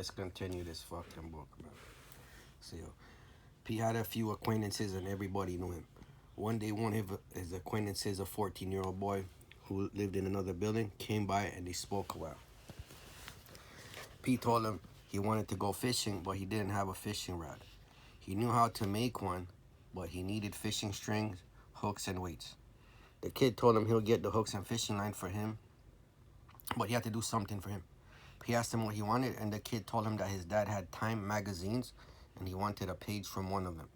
let's continue this fucking book, man. So, P had a few acquaintances and everybody knew him. One day, one of his acquaintances, a 14-year-old boy who lived in another building, came by and they spoke a while. P told him he wanted to go fishing, but he didn't have a fishing rod. He knew how to make one, but he needed fishing strings, hooks, and weights. The kid told him he'll get the hooks and fishing line for him, but he had to do something for him. He asked him what he wanted, and the kid told him that his dad had Time magazines, and he wanted a page from one of them.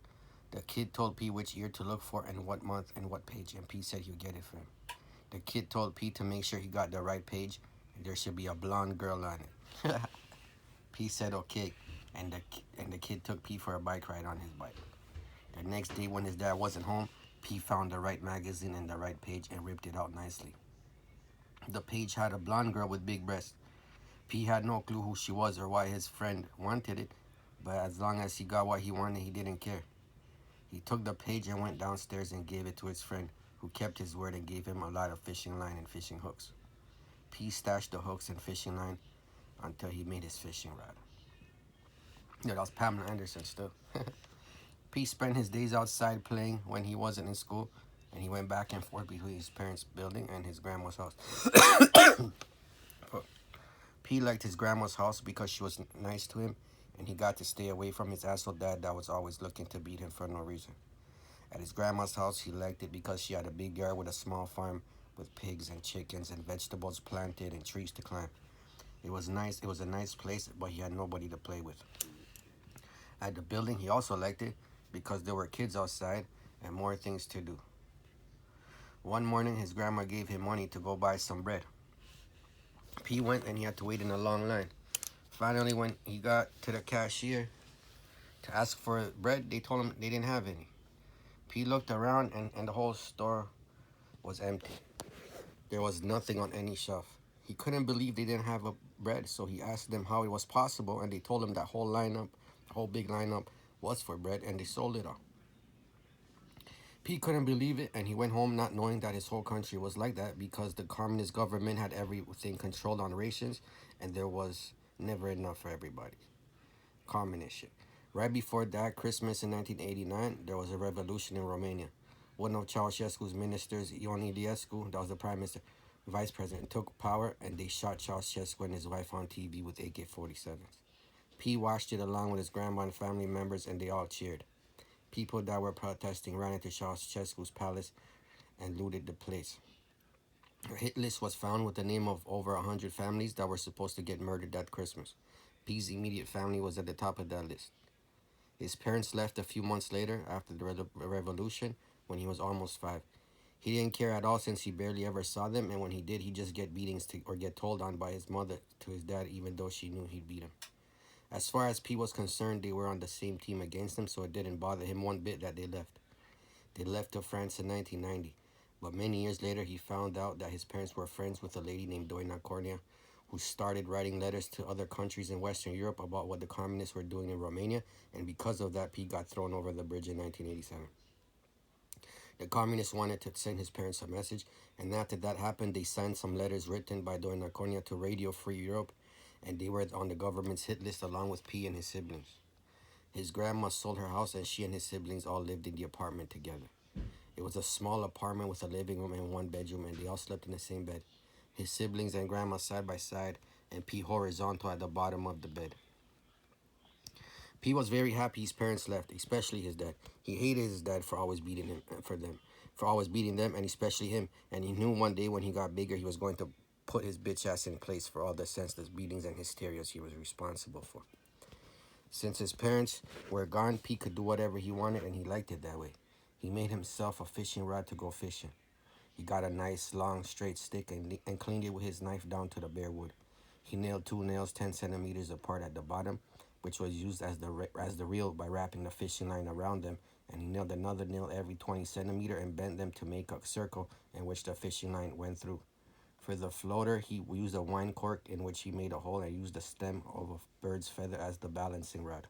The kid told P which year to look for and what month and what page, and P said he would get it for him. The kid told P to make sure he got the right page, and there should be a blonde girl on it. P said okay, and the kid took P for a bike ride on his bike. The next day when his dad wasn't home, P found the right magazine and the right page and ripped it out nicely. The page had a blonde girl with big breasts. P had no clue who she was or why his friend wanted it, but as long as he got what he wanted, he didn't care. He took the page and went downstairs and gave it to his friend, who kept his word and gave him a lot of fishing line and fishing hooks. P stashed the hooks and fishing line until he made his fishing rod. Yeah, that was Pamela Anderson still. P spent his days outside playing when he wasn't in school, and he went back and forth between his parents' building and his grandma's house. P liked his grandma's house because she was nice to him, and he got to stay away from his asshole dad that was always looking to beat him for no reason. At his grandma's house, he liked it because she had a big yard with a small farm with pigs and chickens and vegetables planted and trees to climb. It was nice. It was a nice place, but he had nobody to play with. At the building, he also liked it because there were kids outside and more things to do. One morning, his grandma gave him money to go buy some bread. P went and he had to wait in a long line. Finally, when he got to the cashier to ask for bread, they told him they didn't have any. P looked around and the whole store was empty. There was nothing on any shelf. He couldn't believe they didn't have a bread, so he asked them how it was possible, and they told him that whole big lineup was for bread, and they sold it all. P couldn't believe it, and he went home not knowing that his whole country was like that because the communist government had everything controlled on rations, and there was never enough for everybody. Communist shit. Right before that Christmas in 1989, there was a revolution in Romania. One of Ceausescu's ministers, Ion Iliescu, that was the prime minister, vice president, took power, and they shot Ceausescu and his wife on TV with AK-47s. P watched it along with his grandma and family members, and they all cheered. People that were protesting ran into Ceausescu's palace and looted the place. A hit list was found with the name of over 100 families that were supposed to get murdered that Christmas. P's immediate family was at the top of that list. His parents left a few months later after the revolution when he was almost 5. He didn't care at all since he barely ever saw them, and when he did, he'd just get beatings or get told on by his mother to his dad, even though she knew he'd beat him. As far as P was concerned, they were on the same team against him, so it didn't bother him one bit that they left. They left to France in 1990, but many years later he found out that his parents were friends with a lady named Doina Cornea, who started writing letters to other countries in Western Europe about what the communists were doing in Romania, and because of that, P got thrown over the bridge in 1987. The communists wanted to send his parents a message, and after that happened, they signed some letters written by Doina Cornea to Radio Free Europe, and they were on the government's hit list along with P and his siblings. His grandma sold her house, and she and his siblings all lived in the apartment together. It was a small apartment with a living room and one bedroom, and they all slept in the same bed. His siblings and grandma side by side, and P horizontal at the bottom of the bed. P was very happy his parents left, especially his dad. He hated his dad for always beating him, for always beating them, and especially him. And he knew one day when he got bigger, he was going to put his bitch ass in place for all the senseless beatings and hysterias he was responsible for. Since his parents were gone, P could do whatever he wanted, and he liked it that way. He made himself a fishing rod to go fishing. He got a nice, long, straight stick and cleaned it with his knife down to the bare wood. He nailed 2 nails 10 centimeters apart at the bottom, which was used as the reel by wrapping the fishing line around them, and he nailed another nail every 20 centimeter and bent them to make a circle in which the fishing line went through. For the floater, he used a wine cork in which he made a hole and used the stem of a bird's feather as the balancing rod.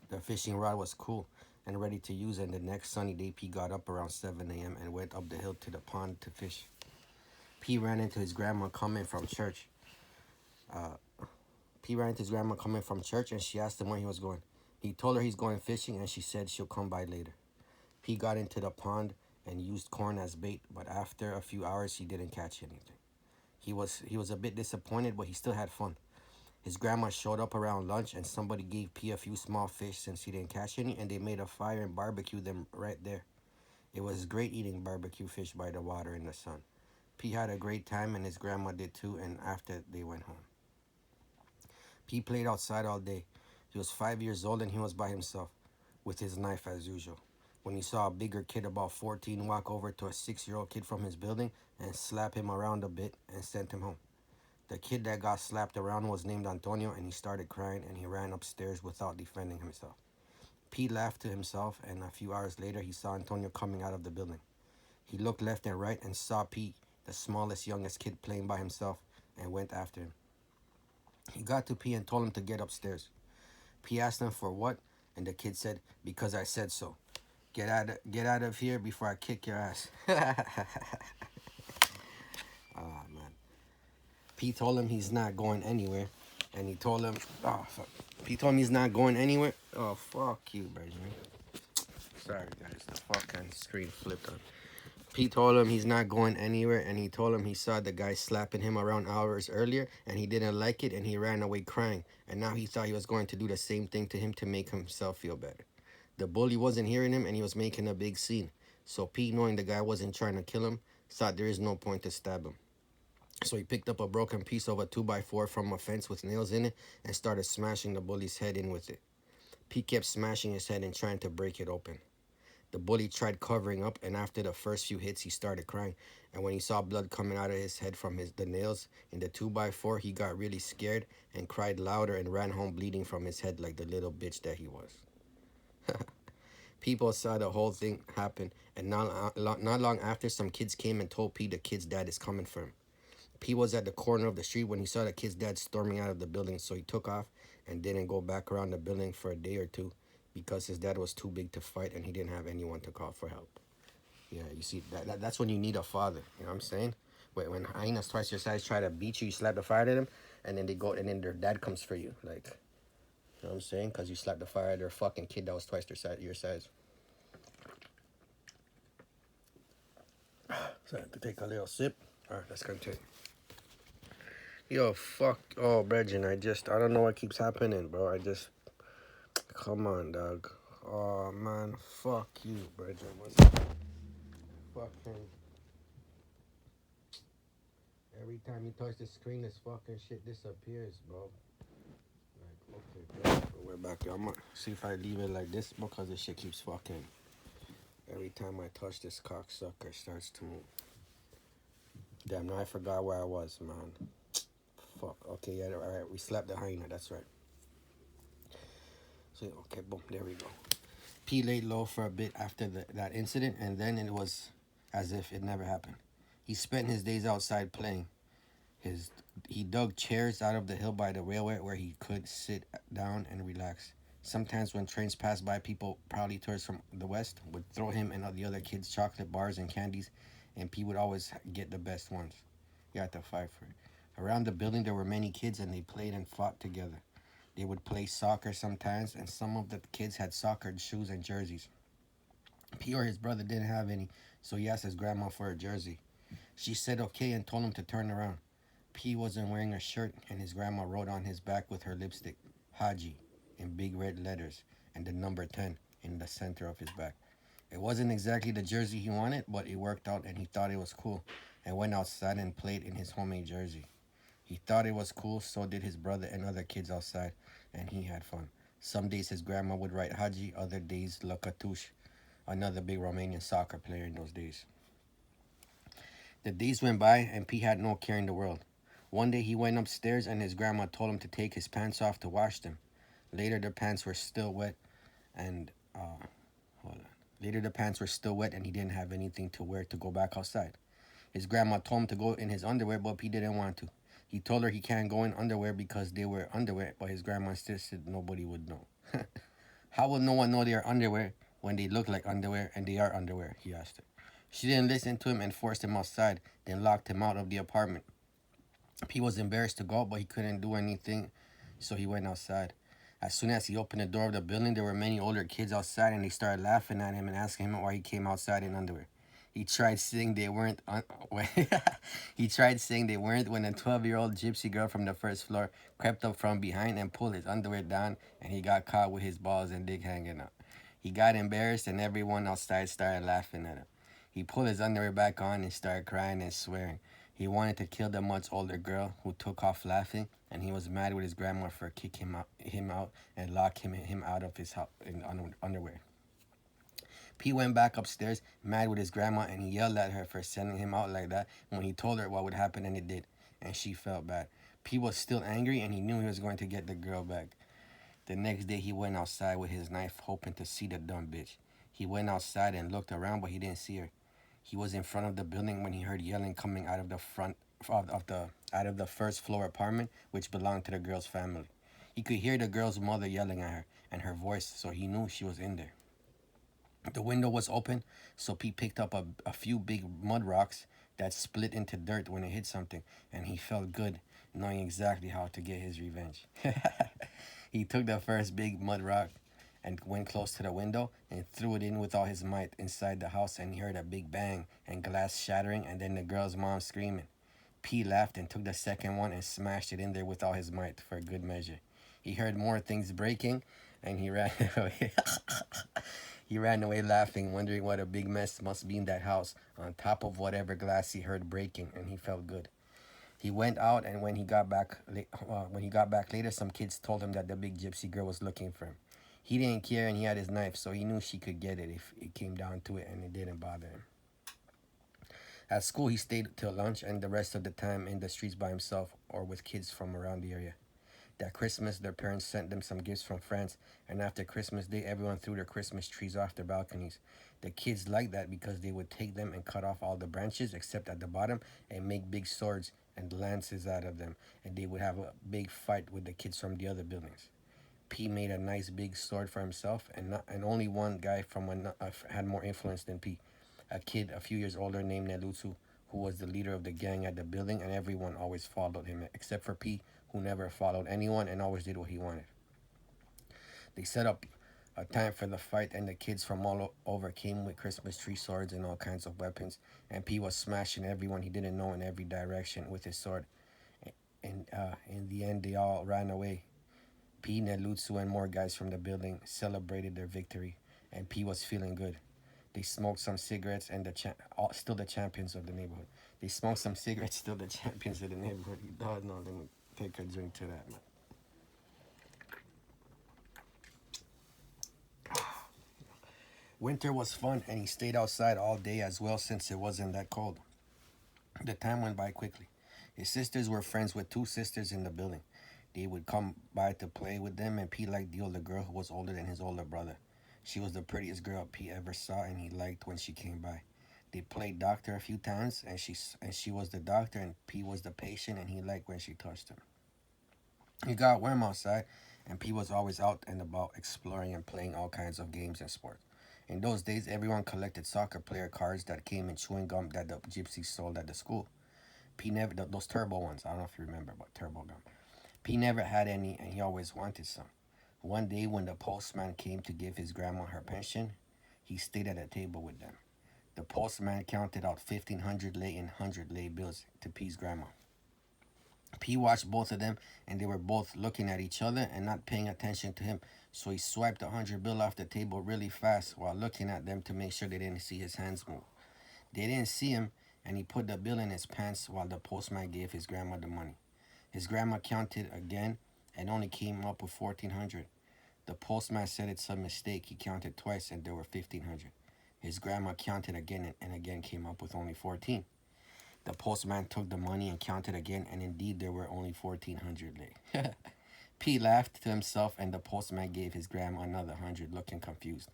The fishing rod was cool and ready to use, and the next sunny day, P got up around 7 a.m. and went up the hill to the pond to fish. P ran into his grandma coming from church. P ran into his grandma coming from church and she asked him where he was going. He told her he's going fishing and she said she'll come by later. P got into the pond and used corn as bait, but after a few hours he didn't catch anything. He was a bit disappointed, but he still had fun. His grandma showed up around lunch and somebody gave P a few small fish since he didn't catch any, and they made a fire and barbecued them right there. It was great eating barbecue fish by the water in the sun. P had a great time and his grandma did too, and after they went home. P played outside all day. He was 5 years old and he was by himself, with his knife as usual. When he saw a bigger kid about 14 walk over to a 6-year-old kid from his building and slap him around a bit and sent him home. The kid that got slapped around was named Antonio and he started crying and he ran upstairs without defending himself. P laughed to himself and a few hours later he saw Antonio coming out of the building. He looked left and right and saw P, the smallest, youngest kid, playing by himself and went after him. He got to P and told him to get upstairs. P asked him for what, and the kid said, "Because I said so. Get out of here before I kick your ass." Oh, man. P told him he's not going anywhere, and he told him, oh, fuck. P told him he's not going anywhere. Oh, fuck you, Benjamin. Sorry, guys, the fucking screen flipped on. P told him he's not going anywhere, and he told him he saw the guy slapping him around hours earlier, and he didn't like it, and he ran away crying, and now he thought he was going to do the same thing to him to make himself feel better. The bully wasn't hearing him, and he was making a big scene, so P, knowing the guy wasn't trying to kill him, thought there is no point to stab him. So he picked up a broken piece of a 2x4 from a fence with nails in it and started smashing the bully's head in with it. P kept smashing his head and trying to break it open. The bully tried covering up, and after the first few hits, he started crying. And when he saw blood coming out of his head from the nails in the 2x4, he got really scared and cried louder and ran home bleeding from his head like the little bitch that he was. People saw the whole thing happen, and not long after, some kids came and told P the kid's dad is coming for him. P was at the corner of the street when he saw the kid's dad storming out of the building, so he took off and didn't go back around the building for a day or two because his dad was too big to fight and he didn't have anyone to call for help. Yeah, you see, that's when you need a father, you know what I'm saying? When hyenas twice your size try to beat you, you slap the fire at them, and then they go, and then their dad comes for you, like, you know what I'm saying? Because you slapped the fire at their fucking kid that was twice your size. So I have to take a little sip. All right, let's continue. Yo, fuck. Oh, Bregin, I don't know what keeps happening, bro. Come on, dog. Oh, man. Fuck you, Bregin. What's fucking... Every time you touch the screen, this fucking shit disappears, bro. Like, okay, bro. We're back here. I'm gonna see if I leave it like this because this shit keeps fucking... Every time I touch this cocksucker, starts to move. Damn, now I forgot where I was, man. Fuck. Okay, yeah, alright. We slapped the hyena, that's right. So, okay, boom, there we go. P laid low for a bit after that incident, and then it was as if it never happened. He spent his days outside playing. He dug chairs out of the hill by the railway where he could sit down and relax. Sometimes when trains passed by, people, probably tourists from the west, would throw him and the other kids chocolate bars and candies, and P would always get the best ones. You had to fight for it. Around the building, there were many kids, and they played and fought together. They would play soccer sometimes, and some of the kids had soccer shoes and jerseys. P or his brother didn't have any, so he asked his grandma for a jersey. She said okay and told him to turn around. P wasn't wearing a shirt, and his grandma wrote on his back with her lipstick, Haji, in big red letters, and the number 10 in the center of his back. It wasn't exactly the jersey he wanted, but it worked out, and he thought it was cool, and went outside and played in his homemade jersey. He thought it was cool, so did his brother and other kids outside, and he had fun. Some days his grandma would write Haji, other days Lăcătuș, another big Romanian soccer player in those days. The days went by, and P had no care in the world. One day he went upstairs, and his grandma told him to take his pants off to wash them. Later the pants were still wet, and Later the pants were still wet, and he didn't have anything to wear to go back outside. His grandma told him to go in his underwear, but P didn't want to. He told her he can't go in underwear because they were underwear, but his grandma insisted nobody would know. How will no one know they are underwear when they look like underwear and they are underwear, he asked her. She didn't listen to him and forced him outside, then locked him out of the apartment. P was embarrassed to go, but he couldn't do anything, so he went outside. As soon as he opened the door of the building, there were many older kids outside, and they started laughing at him and asking him why he came outside in underwear. He tried saying they weren't. He tried saying they weren't when a 12-year-old gypsy girl from the first floor crept up from behind and pulled his underwear down, and he got caught with his balls and dick hanging out. He got embarrassed, and everyone outside started laughing at him. He pulled his underwear back on and started crying and swearing. He wanted to kill the much older girl who took off laughing, and he was mad with his grandma for kicking him out and lock him out of his house in underwear. P went back upstairs, mad with his grandma, and he yelled at her for sending him out like that when he told her what would happen, and it did. And she felt bad. P was still angry, and he knew he was going to get the girl back. The next day, he went outside with his knife, hoping to see the dumb bitch. He went outside and looked around, but he didn't see her. He was in front of the building when he heard yelling coming out of the front of the out of the first floor apartment, which belonged to the girl's family. He could hear the girl's mother yelling at her and her voice, so he knew she was in there. The window was open, so Pete picked up a few big mud rocks that split into dirt when it hit something, and he felt good knowing exactly how to get his revenge. He took the first big mud rock and went close to the window and threw it in with all his might inside the house, and he heard a big bang and glass shattering and then the girl's mom screaming. Pete laughed and took the second one and smashed it in there with all his might for good measure. He heard more things breaking and he ran away. He ran away laughing, wondering what a big mess must be in that house, on top of whatever glass he heard breaking, and he felt good. He went out, and when he got back later, some kids told him that the big gypsy girl was looking for him. He didn't care, and he had his knife, so he knew she could get it if it came down to it, and it didn't bother him. At school, he stayed till lunch, and the rest of the time in the streets by himself or with kids from around the area. That Christmas, their parents sent them some gifts from France, and after Christmas Day, everyone threw their Christmas trees off their balconies. The kids liked that because they would take them and cut off all the branches except at the bottom and make big swords and lances out of them, and they would have a big fight with the kids from the other buildings. P made a nice big sword for himself, and only one guy had more influence than P, a kid a few years older named Nelutsu, who was the leader of the gang at the building, and everyone always followed him except for P, who never followed anyone and always did what he wanted. They set up a time for the fight, and the kids from all over came with Christmas tree swords and all kinds of weapons, and P was smashing everyone he didn't know in every direction with his sword. And in the end, they all ran away. P, Nelutsu, and more guys from the building celebrated their victory, and P was feeling good. They smoked some cigarettes, and still the champions of the neighborhood. They smoked some cigarettes, still the champions of the neighborhood. Oh, no, let me take a drink to that, man. Winter was fun, and he stayed outside all day as well since it wasn't that cold. The time went by quickly. His sisters were friends with two sisters in the building. They would come by to play with them, and Pete liked the older girl who was older than his older brother. She was the prettiest girl Pete ever saw, and he liked when she came by. They played doctor a few times, and she was the doctor, and Pete was the patient, and he liked when she touched him. It got warm outside, and Pete was always out and about exploring and playing all kinds of games and sports. In those days, everyone collected soccer player cards that came in chewing gum that the gypsies sold at the school. Pete never, those turbo ones, I don't know if you remember, but turbo gum. Pete never had any, and he always wanted some. One day, when the postman came to give his grandma her pension, he stayed at a table with them. The postman counted out 1,500 lei and 100 lei bills to Pete's grandma. P watched both of them, and they were both looking at each other and not paying attention to him, so he swiped the 100 bill off the table really fast while looking at them to make sure they didn't see his hands move. They didn't see him, and he put the bill in his pants while the postman gave his grandma the money. His grandma counted again and only came up with 1,400. The postman said it's a mistake. He counted twice and there were 1,500. His grandma counted again and again came up with only 14. The postman took the money and counted again, and indeed there were only 1,400 lei. P laughed to himself, and the postman gave his grandma another 100, looking confused.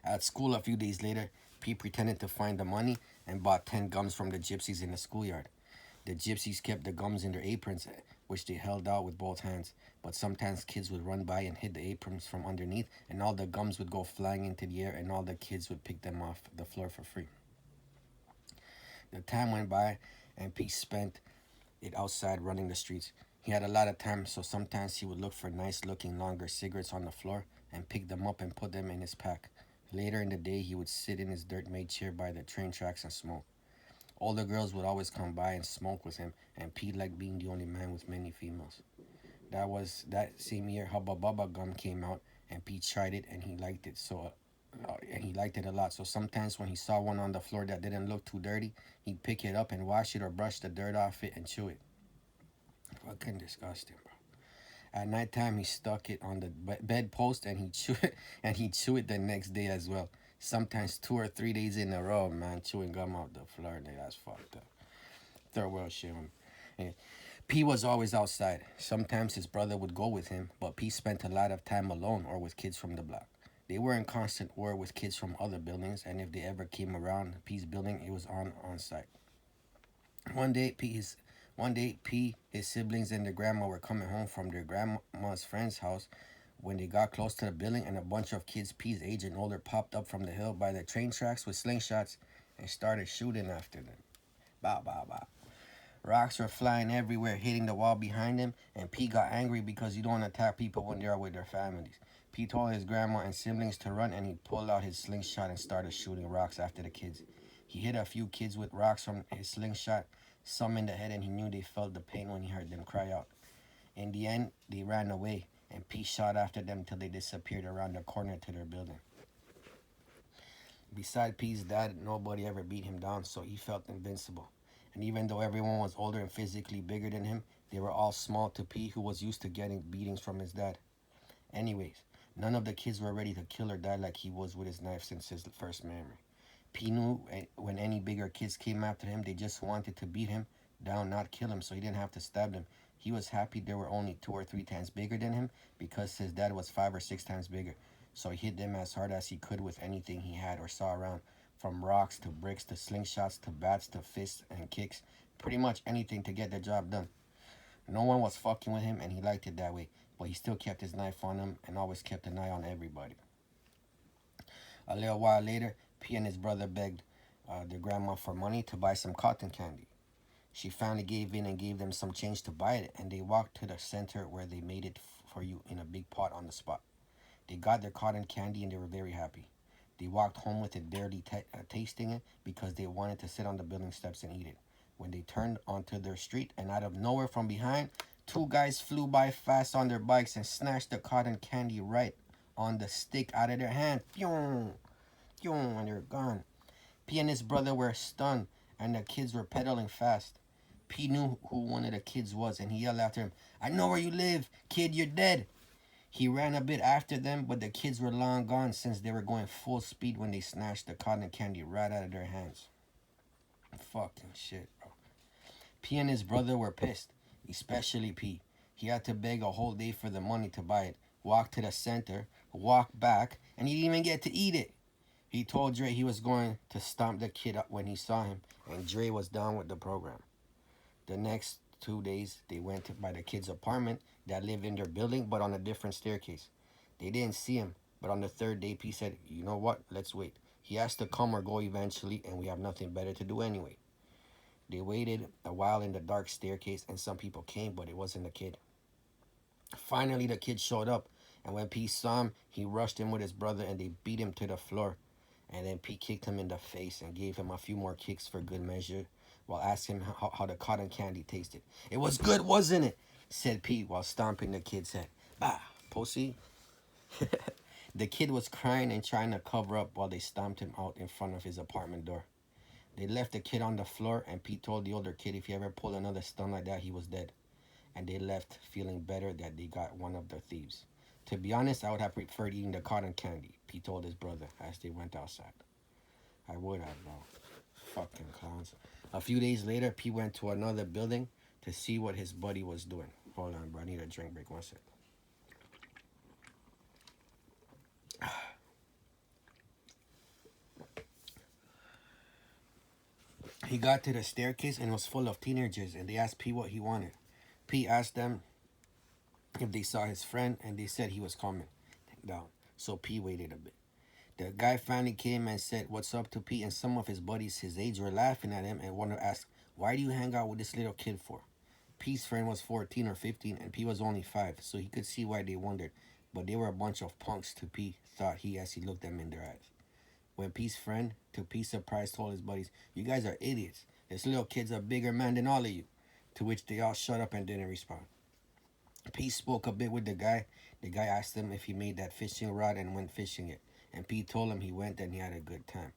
At school a few days later, P pretended to find the money and bought 10 gums from the gypsies in the schoolyard. The gypsies kept the gums in their aprons, which they held out with both hands, but sometimes kids would run by and hit the aprons from underneath, and all the gums would go flying into the air, and all the kids would pick them off the floor for free. The time went by, and Pete spent it outside running the streets. He had a lot of time, so sometimes he would look for nice looking longer cigarettes on the floor and pick them up and put them in his pack. Later in the day, he would sit in his dirt made chair by the train tracks and smoke. Older girls would always come by and smoke with him, and Pete liked being the only man with many females. That was that same year Hubba Bubba gum came out, and Pete tried it and he liked it and he liked it a lot. So sometimes when he saw one on the floor that didn't look too dirty, he'd pick it up and wash it or brush the dirt off it and chew it. Fucking disgusting, bro. At nighttime, he stuck it on the bedpost and he chew it and he chew it the next day as well. Sometimes 2 or 3 days in a row, man, chewing gum off the floor. Nigga, that's fucked up. Third world shit. Yeah. P was always outside. Sometimes his brother would go with him, but P spent a lot of time alone or with kids from the block. They were in constant war with kids from other buildings, and if they ever came around P's building, it was on site. One day, P, his siblings, and their grandma were coming home from their grandma's friend's house when they got close to the building, and a bunch of kids P's age and older popped up from the hill by the train tracks with slingshots and started shooting after them. Bow, bow, bow. Rocks were flying everywhere, hitting the wall behind him, and P got angry because you don't attack people when they are with their families. P told his grandma and siblings to run, and he pulled out his slingshot and started shooting rocks after the kids. He hit a few kids with rocks from his slingshot, some in the head, and he knew they felt the pain when he heard them cry out. In the end, they ran away, and P shot after them till they disappeared around the corner to their building. Beside P's dad, nobody ever beat him down, so he felt invincible. And even though everyone was older and physically bigger than him, they were all small to P, who was used to getting beatings from his dad. Anyways, none of the kids were ready to kill or die like he was with his knife since his first memory. P knew when any bigger kids came after him, they just wanted to beat him down, not kill him, so he didn't have to stab them. He was happy they were only 2 or 3 times bigger than him because his dad was 5 or 6 times bigger. So he hit them as hard as he could with anything he had or saw around, from rocks to bricks to slingshots to bats to fists and kicks, pretty much anything to get the job done. No one was fucking with him, and he liked it that way, but he still kept his knife on him and always kept an eye on everybody. A little while later, P and his brother begged their grandma for money to buy some cotton candy. She finally gave in and gave them some change to buy it, and they walked to the center where they made it for you in a big pot on the spot. They got their cotton candy and they were very happy. They walked home with it, barely tasting it because they wanted to sit on the building steps and eat it. When they turned onto their street, and out of nowhere from behind, two guys flew by fast on their bikes and snatched the cotton candy right on the stick out of their hand. Pyong, pyong, and they're gone. P and his brother were stunned, and the kids were pedaling fast. P knew who one of the kids was, and he yelled after him, "I know where you live. Kid, you're dead." He ran a bit after them, but the kids were long gone since they were going full speed when they snatched the cotton candy right out of their hands. Fucking shit, bro. P and his brother were pissed, especially P. He had to beg a whole day for the money to buy it, walk to the center, walk back, and he didn't even get to eat it. He told Dre he was going to stomp the kid up when he saw him, and Dre was down with the program. The next 2 days, they went by the kid's apartment that lived in their building, but on a different staircase. They didn't see him, but on the third day, P said, "You know what? Let's wait. He has to come or go eventually, and we have nothing better to do anyway." They waited a while in the dark staircase, and some people came, but it wasn't the kid. Finally, the kid showed up, and when P saw him, he rushed in with his brother, and they beat him to the floor. And then P kicked him in the face and gave him a few more kicks for good measure, while asking him how the cotton candy tasted. "It was good, wasn't it?" said P while stomping the kid's head. "Bah, pussy." The kid was crying and trying to cover up while they stomped him out in front of his apartment door. They left the kid on the floor, and Pete told the older kid if he ever pulled another stunt like that, he was dead. And they left feeling better that they got one of the thieves. "To be honest, I would have preferred eating the cotton candy," Pete told his brother as they went outside. "I would have, bro. Fucking clowns." A few days later, Pete went to another building to see what his buddy was doing. Hold on, bro. I need a drink break. One sec. He got to the staircase and it was full of teenagers, and they asked P what he wanted. P asked them if they saw his friend, and they said he was coming down. So P waited a bit. The guy finally came and said what's up to P, and some of his buddies his age were laughing at him, and one asked, "Why do you hang out with this little kid for?" P's friend was 14 or 15 and P was only 5, so he could see why they wondered. But they were a bunch of punks to P, thought he as he looked them in their eyes. When P's friend, to P's surprise, told his buddies, "You guys are idiots. This little kid's a bigger man than all of you." To which they all shut up and didn't respond. P spoke a bit with the guy. The guy asked him if he made that fishing rod and went fishing it. And P told him he went and he had a good time.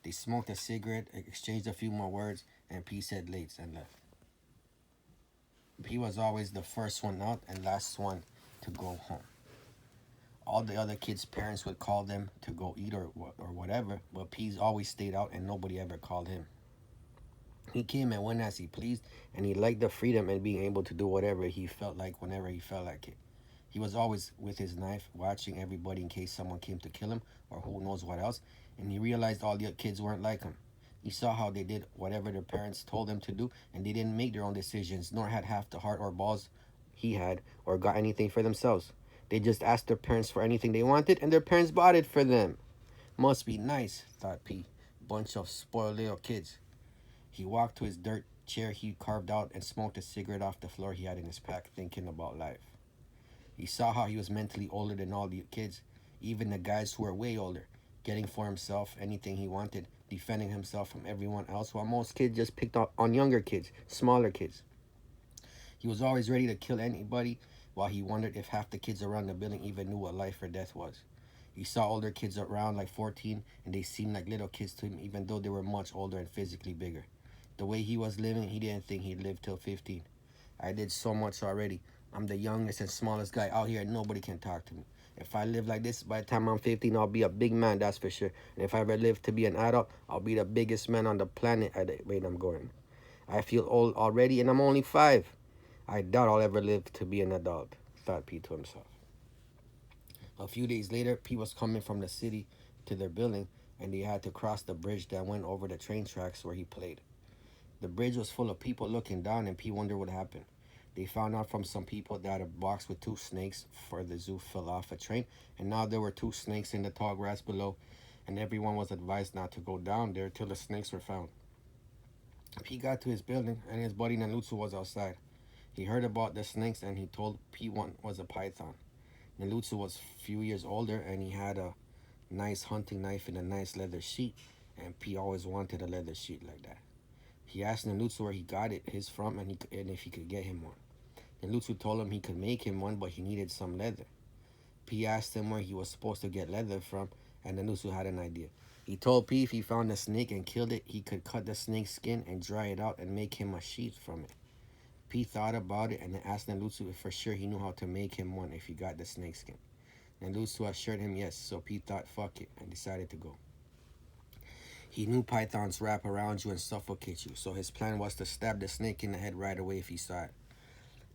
They smoked a cigarette, exchanged a few more words, and P said late and left. P was always the first one out and last one to go home. All the other kids' parents would call them to go eat or whatever, but P's always stayed out and nobody ever called him. He came and went as he pleased, and he liked the freedom and being able to do whatever he felt like whenever he felt like it. He was always with his knife, watching everybody in case someone came to kill him or who knows what else, and he realized all the kids weren't like him. He saw how they did whatever their parents told them to do, and they didn't make their own decisions, nor had half the heart or balls he had, or got anything for themselves. They just asked their parents for anything they wanted, and their parents bought it for them. Must be nice, thought P. Bunch of spoiled little kids. He walked to his dirt chair he carved out and smoked a cigarette off the floor he had in his pack, thinking about life. He saw how he was mentally older than all the kids, even the guys who were way older, getting for himself anything he wanted, defending himself from everyone else, while most kids just picked on younger kids, smaller kids. He was always ready to kill anybody, while he wondered if half the kids around the building even knew what life or death was. He saw older kids around like 14, and they seemed like little kids to him, even though they were much older and physically bigger. The way he was living, he didn't think he'd live till 15. I did so much already. I'm the youngest and smallest guy out here and nobody can talk to me. If I live like this, by the time I'm 15, I'll be a big man, that's for sure. And if I ever live to be an adult, I'll be the biggest man on the planet at the rate I'm going. I feel old already and I'm only 5. I doubt I'll ever live to be an adult, thought Pete to himself. A few days later, Pete was coming from the city to their building, and they had to cross the bridge that went over the train tracks where he played. The bridge was full of people looking down, and Pete wondered what happened. They found out from some people that a box with 2 snakes for the zoo fell off a train, and now there were 2 snakes in the tall grass below, and everyone was advised not to go down there till the snakes were found. Pete got to his building, and his buddy Nalutsu was outside. He heard about the snakes, and he told Pete one was a python. Nalutsu was a few years older, and he had a nice hunting knife and a nice leather sheet, and Pete always wanted a leather sheet like that. He asked Nalutsu where he got his from and if he could get him one. Nalutsu told him he could make him one, but he needed some leather. P asked him where he was supposed to get leather from, and Nalutsu had an idea. He told P if he found a snake and killed it, he could cut the snake's skin and dry it out and make him a sheath from it. P thought about it and then asked Nalutsu if for sure he knew how to make him one if he got the snake skin. Nalutsu assured him yes, so P thought fuck it and decided to go. He knew pythons wrap around you and suffocate you, so his plan was to stab the snake in the head right away if he saw it.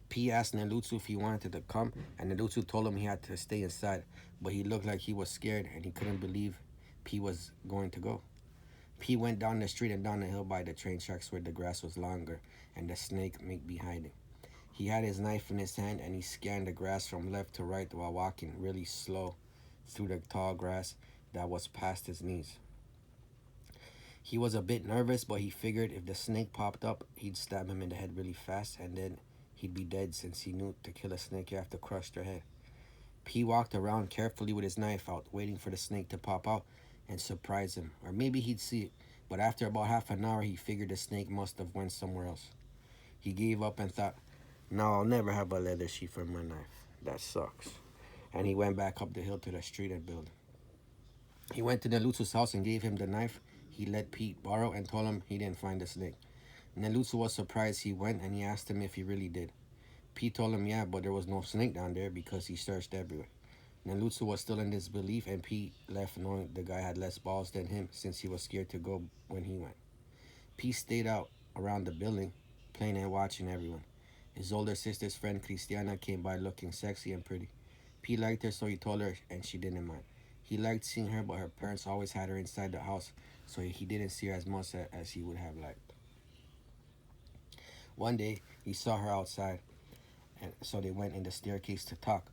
P asked Nalutsu if he wanted to come, and Nalutsu told him he had to stay inside, but he looked like he was scared and he couldn't believe P was going to go. P went down the street and down the hill by the train tracks where the grass was longer and the snake might be hiding. He had his knife in his hand and he scanned the grass from left to right while walking really slow through the tall grass that was past his knees. He was a bit nervous, but he figured if the snake popped up, he'd stab him in the head really fast, and then he'd be dead since he knew to kill a snake you have to crush their head. P walked around carefully with his knife out, waiting for the snake to pop out and surprise him, or maybe he'd see it, but after about half an hour, he figured the snake must have went somewhere else. He gave up and thought, no, I'll never have a leather sheath for my knife. That sucks. And he went back up the hill to the street and building. He went to Nalutsu's house and gave him the knife he let Pete borrow and told him he didn't find the snake. Nalutsu was surprised he went and he asked him if he really did. Pete told him yeah, but there was no snake down there because he searched everywhere. Nalutsu was still in disbelief and Pete left knowing the guy had less balls than him since he was scared to go when he went. Pete stayed out around the building, playing and watching everyone. His older sister's friend Cristiana came by looking sexy and pretty. Pete liked her, so he told her and she didn't mind. He liked seeing her, but her parents always had her inside the house, so he didn't see her as much as he would have liked. One day, he saw her outside, and so they went in the staircase to talk.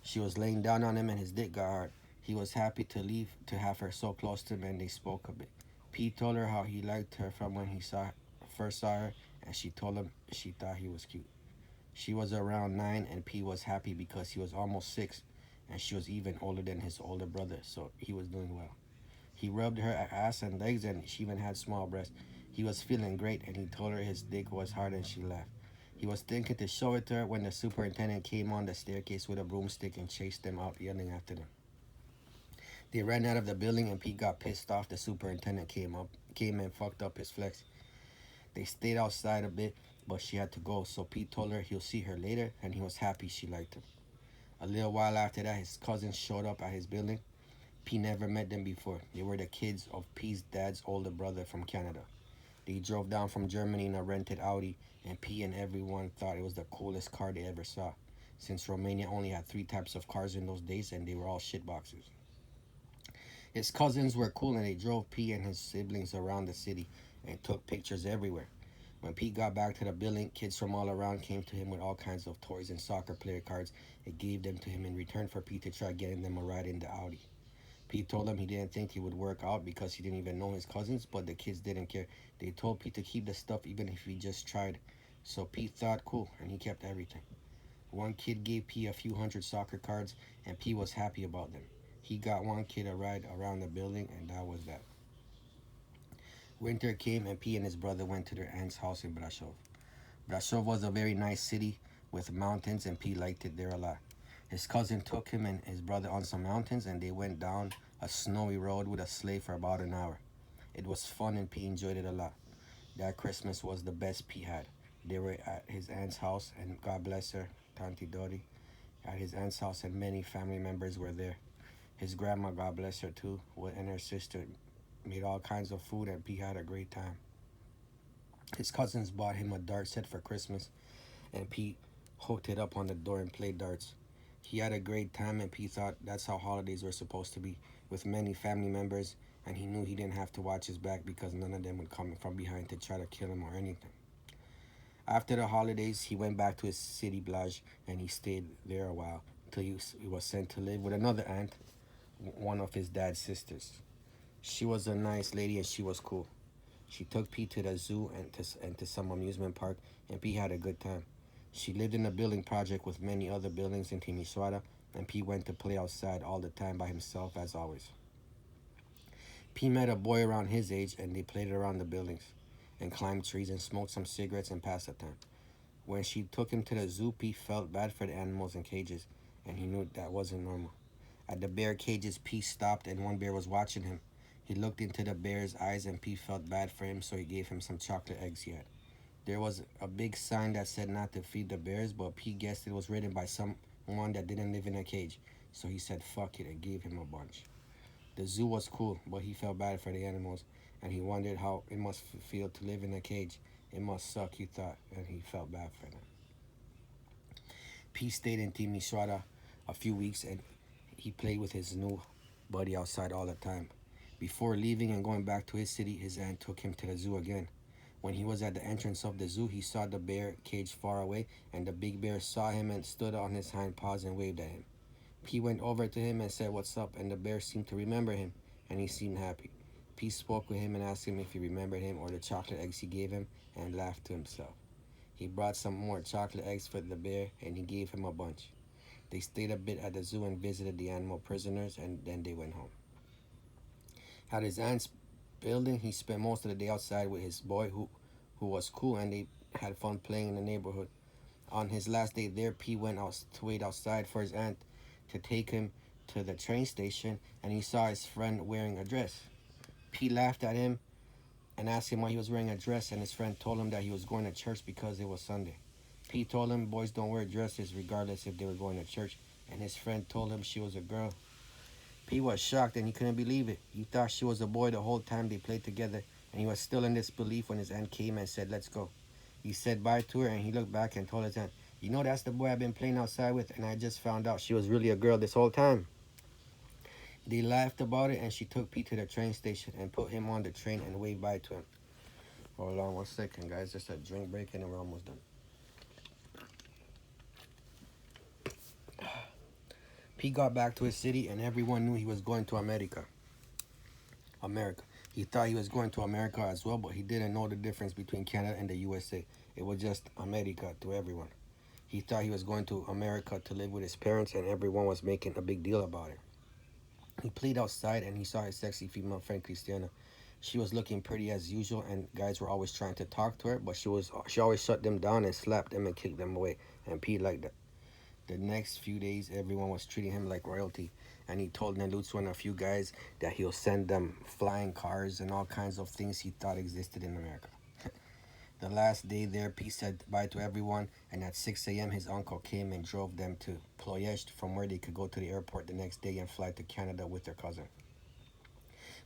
She was laying down on him and his dick got hard. He was happy to leave to have her so close to him, and they spoke a bit. Pete told her how he liked her from when he first saw her, and she told him she thought he was cute. She was around 9 and P was happy because he was almost 6 and she was even older than his older brother, so he was doing well. He rubbed her ass and legs and she even had small breasts. He was feeling great and he told her his dick was hard and she laughed. He was thinking to show it to her when the superintendent came on the staircase with a broomstick and chased them out, yelling after them. They ran out of the building and Pete got pissed off. The superintendent came and fucked up his flex. They stayed outside a bit, but she had to go, so Pete told her he'll see her later and he was happy she liked him. A little while after that, his cousins showed up at his building. Pete never met them before. They were the kids of Pete's dad's older brother from Canada. They drove down from Germany in a rented Audi, and Pete and everyone thought it was the coolest car they ever saw, since Romania only had 3 types of cars in those days and they were all shitboxes. His cousins were cool and they drove Pete and his siblings around the city and took pictures everywhere. When Pete got back to the building, kids from all around came to him with all kinds of toys and soccer player cards and gave them to him in return for Pete to try getting them a ride in the Audi. Pete told them he didn't think it would work out because he didn't even know his cousins, but the kids didn't care. They told Pete to keep the stuff even if he just tried. So Pete thought cool and he kept everything. One kid gave Pete a few hundred soccer cards and Pete was happy about them. He got one kid a ride around the building and that was that. Winter came and Pete and his brother went to their aunt's house in Brasov. Brasov was a very nice city with mountains and Pete liked it there a lot. His cousin took him and his brother on some mountains and they went down a snowy road with a sleigh for about an hour. It was fun and Pete enjoyed it a lot. That Christmas was the best Pete had. They were at his aunt's house and God bless her, Tanti Dori, at his aunt's house and many family members were there. His grandma, God bless her too, and her sister made all kinds of food and Pete had a great time. His cousins bought him a dart set for Christmas and Pete hooked it up on the door and played darts. He had a great time and Pete thought that's how holidays were supposed to be, with many family members, and he knew he didn't have to watch his back because none of them would come from behind to try to kill him or anything. After the holidays, he went back to his city Blaj and he stayed there a while until he was sent to live with another aunt, one of his dad's sisters. She was a nice lady and she was cool. She took Pete to the zoo and to some amusement park, and Pete had a good time. She lived in a building project with many other buildings in Timisoara, and Pete went to play outside all the time by himself as always. Pete met a boy around his age, and they played around the buildings and climbed trees and smoked some cigarettes and passed the time. When she took him to the zoo, Pete felt bad for the animals in cages, and he knew that wasn't normal. At the bear cages, Pete stopped, and one bear was watching him. He looked into the bear's eyes, and Pete felt bad for him, so he gave him some chocolate eggs he had. There was a big sign that said not to feed the bears, but Pete guessed it was written by someone that didn't live in a cage, so he said fuck it and gave him a bunch. The zoo was cool, but he felt bad for the animals, and he wondered how it must feel to live in a cage. It must suck, he thought, and he felt bad for them. Pete stayed in Timisoara a few weeks, and he played with his new buddy outside all the time. Before leaving and going back to his city, his aunt took him to the zoo again. When he was at the entrance of the zoo, he saw the bear cage far away, and the big bear saw him and stood on his hind paws and waved at him. Pete went over to him and said, "What's up?" and the bear seemed to remember him, and he seemed happy. Pete spoke with him and asked him if he remembered him or the chocolate eggs he gave him, and laughed to himself. He brought some more chocolate eggs for the bear, and he gave him a bunch. They stayed a bit at the zoo and visited the animal prisoners, and then they went home. At his aunt's building, he spent most of the day outside with his boy, who was cool, and they had fun playing in the neighborhood. On his last day there, Pete went out to wait outside for his aunt to take him to the train station, and he saw his friend wearing a dress. Pete laughed at him and asked him why he was wearing a dress, and his friend told him that he was going to church because it was Sunday. Pete told him boys don't wear dresses regardless if they were going to church, and his friend told him she was a girl. Pete was shocked and he couldn't believe it. He thought she was a boy the whole time they played together, and he was still in disbelief when his aunt came and said, "Let's go." He said bye to her and he looked back and told his aunt, "You know that's the boy I've been playing outside with, and I just found out she was really a girl this whole time." They laughed about it and she took Pete to the train station and put him on the train and waved bye to him. Hold on 1 second, guys. Just a drink break and we're almost done. Pete got back to his city and everyone knew he was going to America. He thought he was going to America as well, but he didn't know the difference between Canada and the USA. It was just America to everyone. He thought he was going to America to live with his parents, and everyone was making a big deal about it. He played outside and he saw his sexy female friend Christiana. She was looking pretty as usual, and guys were always trying to talk to her, but she always shut them down and slapped them and kicked them away. And Pete liked that. The next few days, everyone was treating him like royalty, and he told Nelutsu and a few guys that he'll send them flying cars and all kinds of things he thought existed in America. The last day there, Pete said bye to everyone, and at 6 a.m. his uncle came and drove them to Ploiești, from where they could go to the airport the next day and fly to Canada with their cousin.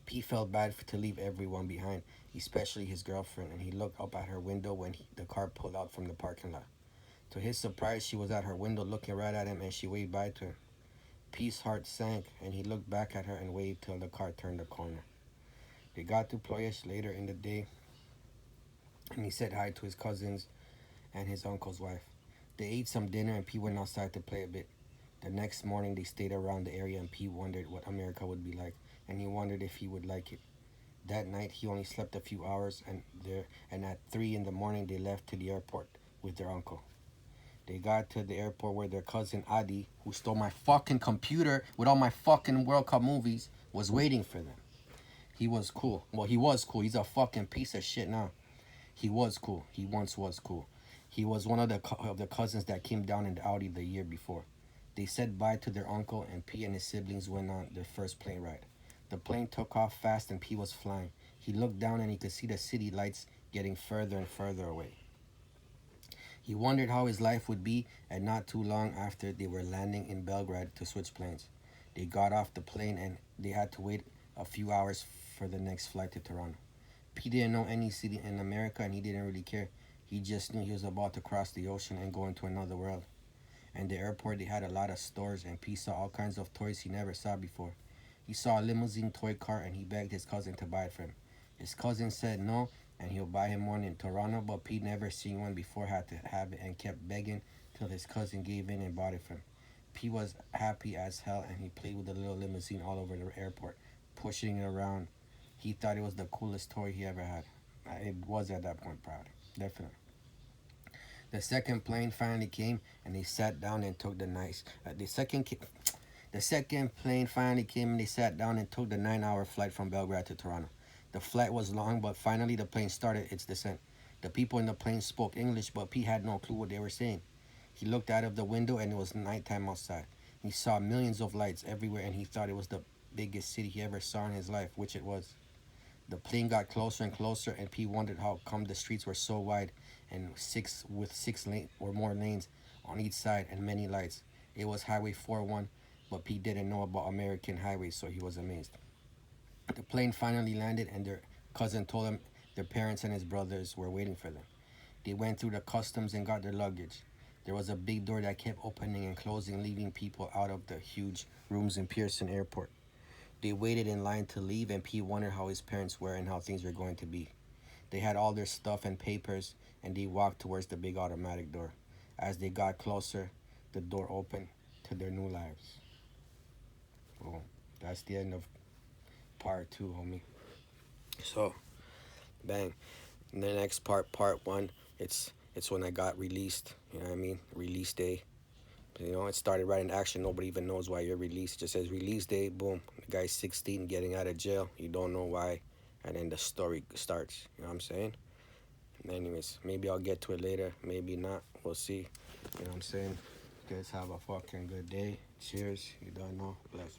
Pete felt bad to leave everyone behind, especially his girlfriend, and he looked up at her window when the car pulled out from the parking lot. To his surprise, she was at her window looking right at him, and she waved bye to him. Pete's heart sank, and he looked back at her and waved till the car turned the corner. They got to Ploiești later in the day, and he said hi to his cousins and his uncle's wife. They ate some dinner, and Pete went outside to play a bit. The next morning, they stayed around the area, and Pete wondered what America would be like, and he wondered if he would like it. That night, he only slept a few hours, and at 3 in the morning, they left to the airport with their uncle. They got to the airport where their cousin Adi, who stole my fucking computer with all my fucking World Cup movies, was waiting for them. He was cool. Well, he was cool. He's a fucking piece of shit now. He was cool. He once was cool. He was one of the cousins that came down in the Audi the year before. They said bye to their uncle, and P and his siblings went on their first plane ride. The plane took off fast, and P was flying. He looked down, and he could see the city lights getting further and further away. He wondered how his life would be, and not too long after, they were landing in Belgrade to switch planes. They got off the plane, and they had to wait a few hours for the next flight to Toronto. He didn't know any city in America, and he didn't really care. He just knew he was about to cross the ocean and go into another world. And the airport, they had a lot of stores, and P saw all kinds of toys he never saw before. He saw a limousine toy car, and he begged his cousin to buy it for him. His cousin said no, and he'll buy him one in Toronto, but Pete never seen one before, had to have it, and kept begging till his cousin gave in and bought it for him. Pete was happy as hell, and he played with the little limousine all over the airport, pushing it around. He thought it was the coolest toy he ever had. It was at that point proud, definitely. The second plane finally came, and they sat down and took the nice. The second plane finally came, and they sat down and took the 9-hour flight from Belgrade to Toronto. The flight was long, but finally the plane started its descent. The people in the plane spoke English, but Pete had no clue what they were saying. He looked out of the window, and it was nighttime outside. He saw millions of lights everywhere, and he thought it was the biggest city he ever saw in his life, which it was. The plane got closer and closer, and Pete wondered how come the streets were so wide and six or more lanes on each side and many lights. It was Highway 41, but Pete didn't know about American highways, so he was amazed. The plane finally landed, and their cousin told him their parents and his brothers were waiting for them. They went through the customs and got their luggage. There was a big door that kept opening and closing, leaving people out of the huge rooms in Pearson Airport. They waited in line to leave, and Pete wondered how his parents were and how things were going to be. They had all their stuff and papers, and they walked towards the big automatic door. As they got closer, the door opened to their new lives. Well, that's the end of part 2, homie. So, bang. And the next part 1, it's when I got released. You know what I mean? Release day. You know, it started right in action. Nobody even knows why you're released. It just says release day. Boom. The guy's 16, getting out of jail. You don't know why. And then the story starts. You know what I'm saying? Anyways, maybe I'll get to it later. Maybe not. We'll see. You know what I'm saying? You guys have a fucking good day. Cheers. You don't know. Bless.